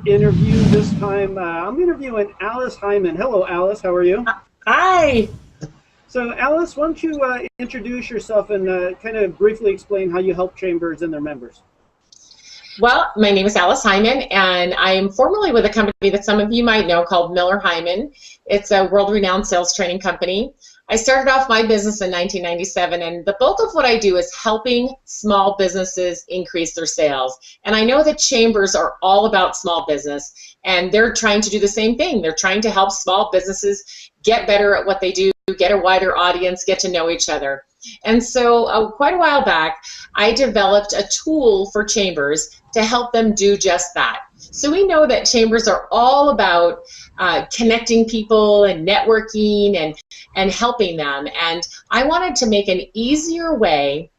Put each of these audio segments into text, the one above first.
interview this time. I'm interviewing Alice Heiman. Hello, Alice. How are you? Hi. So, Alice, why don't you introduce yourself and kind of briefly explain how you help chambers and their members? Well, my name is Alice Heiman, and I am formerly with a company that some of you might know called Miller Heiman. It's a world-renowned sales training company. I started off my business in 1997, and the bulk of what I do is helping small businesses increase their sales. And I know that chambers are all about small business, and they're trying to do the same thing. They're trying to help small businesses get better at what they do, get a wider audience, get to know each other. And so quite a while back, I developed a tool for chambers to help them do just that. So we know that chambers are all about connecting people and networking and helping them. And I wanted to make an easier way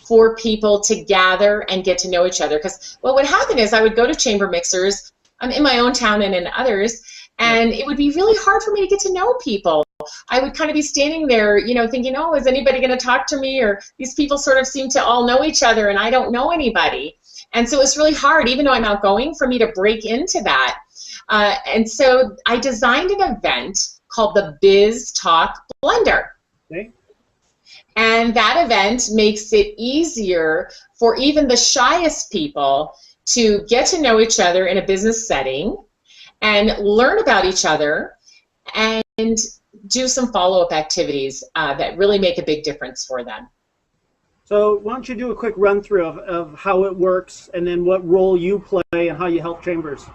for people to gather and get to know each other. Because what would happen is I would go to chamber mixers in my own town and in others, and it would be really hard for me to get to know people. I would kind of be standing there, thinking, oh, is anybody going to talk to me? Or these people sort of seem to all know each other and I don't know anybody. And so it's really hard, even though I'm outgoing, for me to break into that. And so I designed an event called the BizTalk Blender. Okay. And that event makes it easier for even the shyest people to get to know each other in a business setting and learn about each other and do some follow-up activities that really make a big difference for them. So why don't you do a quick run-through of how it works and then what role you play and how you help chambers?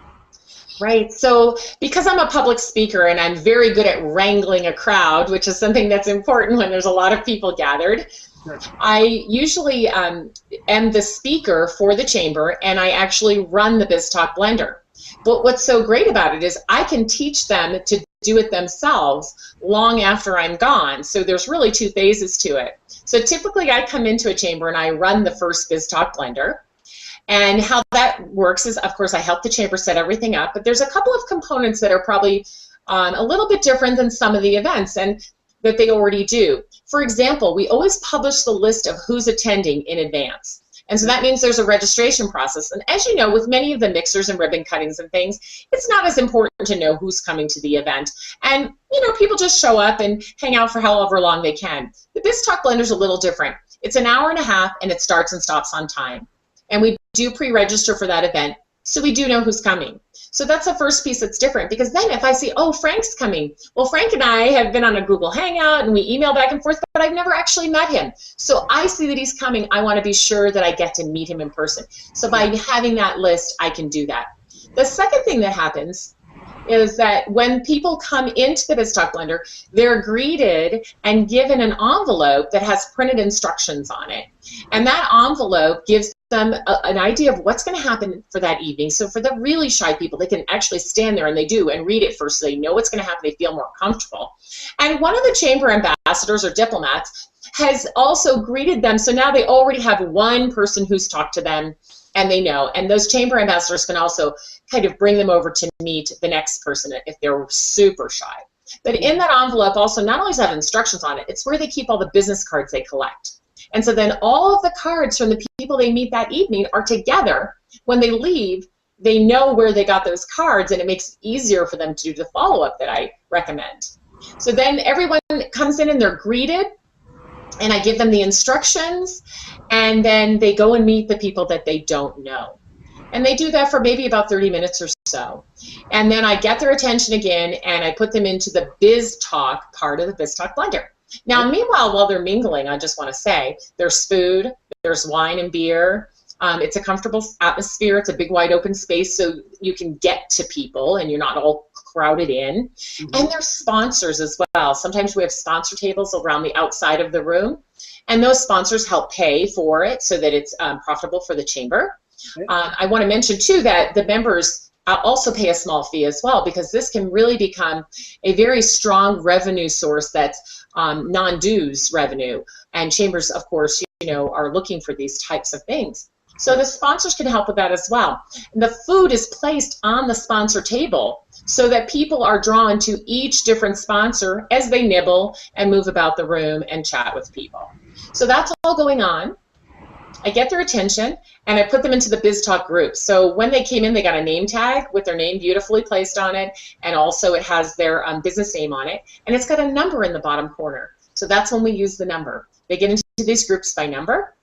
Right. So because I'm a public speaker and I'm very good at wrangling a crowd, which is something that's important when there's a lot of people gathered, sure. I usually am the speaker for the chamber, and I actually run the BizTalk Blender. But what's so great about it is I can teach them to do it themselves long after I'm gone. So there's really two phases to it. So typically I come into a chamber and I run the first BizTalk Blender. And how that works is, of course, I help the chamber set everything up, but there's a couple of components that are probably a little bit different than some of the events and that they already do. For example, we always publish the list of who's attending in advance. And so that means there's a registration process. And as you know, with many of the mixers and ribbon cuttings and things, it's not as important to know who's coming to the event. And, people just show up and hang out for however long they can. The BizTalk Blender is a little different. It's an hour and a half, and it starts and stops on time. And we do pre-register for that event, so we do know who's coming. So that's the first piece that's different, because then if I see, oh, Frank's coming, well, Frank and I have been on a Google Hangout and we email back and forth, but I've never actually met him. So I see that he's coming. I want to be sure that I get to meet him in person. So by having that list, I can do that. The second thing that happens is that when people come into the BizTalk Blender, they're greeted and given an envelope that has printed instructions on it. And that envelope gives them an idea of what's going to happen for that evening. So for the really shy people, they can actually stand there, and they do, and read it first so they know what's going to happen. They feel more comfortable. And one of the chamber ambassadors or diplomats has also greeted them. So now they already have one person who's talked to them, and they know. And those chamber ambassadors can also kind of bring them over to meet the next person if they're super shy. But in that envelope also not only does it have instructions on it, it's where they keep all the business cards they collect. And so then all of the cards from the people they meet that evening are together. When they leave, they know where they got those cards, and it makes it easier for them to do the follow-up that I recommend. So then everyone comes in and they're greeted, and I give them the instructions, and then they go and meet the people that they don't know. And they do that for maybe about 30 minutes or so. And then I get their attention again, and I put them into the BizTalk part of the BizTalk Blender. Now, meanwhile, while they're mingling, I just want to say, there's food, there's wine and beer. It's a comfortable atmosphere. It's a big, wide open space, so you can get to people, and you're not all crowded in. Mm-hmm. And there's sponsors as well. Sometimes we have sponsor tables around the outside of the room, and those sponsors help pay for it so that it's profitable for the chamber. Okay. I want to mention, too, that the members also pay a small fee as well, because this can really become a very strong revenue source that's non-dues revenue. And chambers, of course, are looking for these types of things. So the sponsors can help with that as well. And the food is placed on the sponsor table so that people are drawn to each different sponsor as they nibble and move about the room and chat with people. So that's all going on. I get their attention, and I put them into the BizTalk group. So when they came in, they got a name tag with their name beautifully placed on it, and also it has their business name on it, and it's got a number in the bottom corner. So that's when we use the number. They get into these groups by number,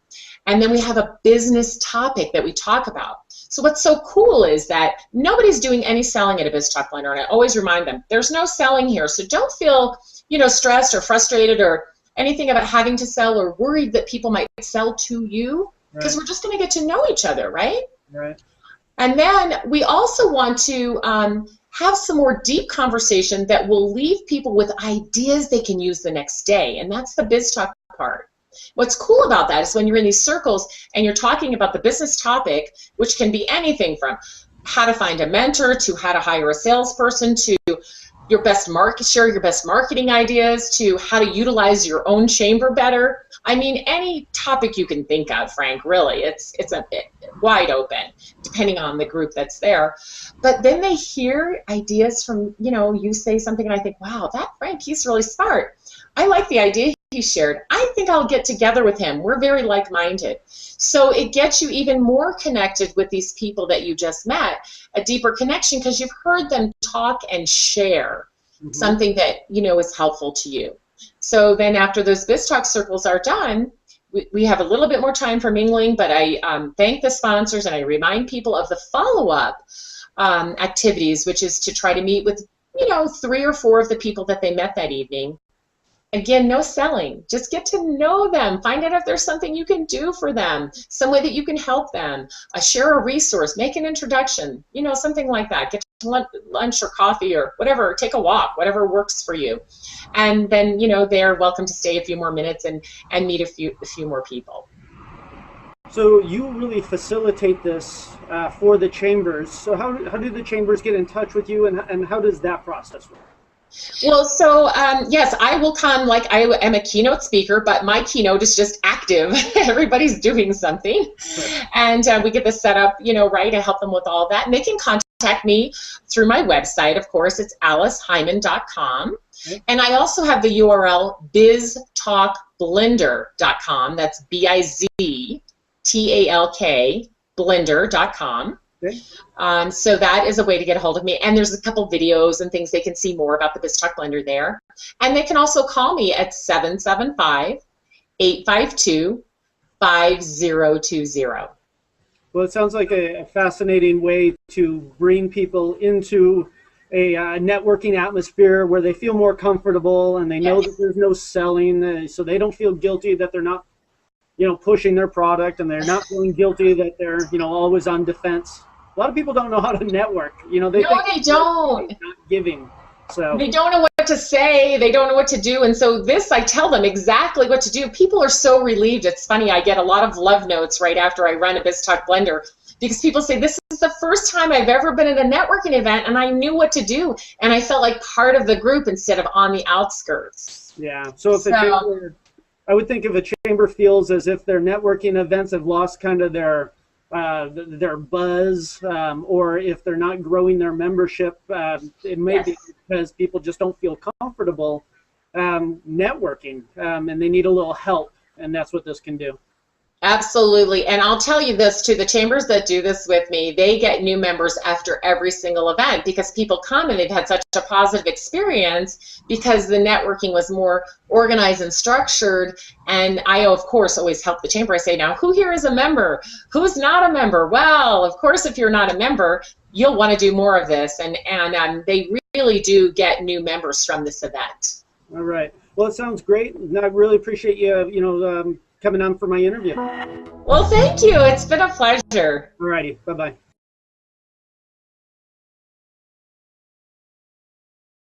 and then we have a business topic that we talk about. So what's so cool is that nobody's doing any selling at a BizTalk Blender, and I always remind them, there's no selling here, so don't feel, you know, stressed or frustrated or anything about having to sell or worried that people might sell to you, because we're just going to get to know each other, right? Right. And then we also want to have some more deep conversation that will leave people with ideas they can use the next day, and that's the BizTalk part. What's cool about that is when you're in these circles and you're talking about the business topic, which can be anything from how to find a mentor to how to hire a salesperson to your best share your best marketing ideas to how to utilize your own chamber better. I mean, any topic you can think of, Frank, really. It's a bit wide open, depending on the group that's there. But then they hear ideas from, you know, you say something and I think, wow, that Frank, he's really smart. I like the idea he shared. I think I'll get together with him. We're very like-minded. So it gets you even more connected with these people that you just met, a deeper connection, because you've heard them talk and share something that, you know, is helpful to you. So then after those BizTalk circles are done, we have a little bit more time for mingling, but I thank the sponsors and I remind people of the follow-up activities, which is to try to meet with, you know, 3 or 4 of the people that they met that evening. Again, no selling. Just get to know them. Find out if there's something you can do for them, some way that you can help them. Share a resource. Make an introduction. You know, something like that. Get to lunch or coffee or whatever. Take a walk. Whatever works for you. And then, you know, they're welcome to stay a few more minutes and meet a few more people. So you really facilitate this for the chambers. So how do the chambers get in touch with you, and how does that process work? Well, so yes, I will come, like I am a keynote speaker, but my keynote is just active. Everybody's doing something. Right. And we get this set up, you know, right, I help them with all that. And they can contact me through my website, of course. It's aliceheiman.com. Okay. And I also have the URL biztalkblender.com. That's BIZTALK blender.com. Okay. So that is a way to get a hold of me, and there's a couple videos and things they can see more about the BizTalk Blender there. And they can also call me at 775-852-5020. Well, it sounds like a fascinating way to bring people into a networking atmosphere where they feel more comfortable and they know that there's no selling, so they don't feel guilty that they're not, you know, pushing their product, and they're not feeling guilty that they're, you know, always on defense. A lot of people don't know how to network. You know, they think they don't. Not giving. So they don't know what to say. They don't know what to do. And so this, I tell them exactly what to do. People are so relieved. It's funny. I get a lot of love notes right after I run a BizTalk Blender, because people say, this is the first time I've ever been at a networking event and I knew what to do. And I felt like part of the group instead of on the outskirts. Yeah. So if chamber, I would think if a chamber feels as if their networking events have lost kind of their buzz, or if they're not growing their membership, it may be because people just don't feel comfortable networking, and they need a little help, and that's what this can do. Absolutely. And I'll tell you this too, the chambers that do this with me, they get new members after every single event, because people come and they've had such a positive experience because the networking was more organized and structured. And I, of course, always help the chamber. I say, now, who here is a member? Who's not a member? Well, of course, if you're not a member, you'll want to do more of this. And they really do get new members from this event. All right. Well, it sounds great. And I really appreciate you, coming on for my interview. Well, thank you. It's been a pleasure. All righty. Bye-bye.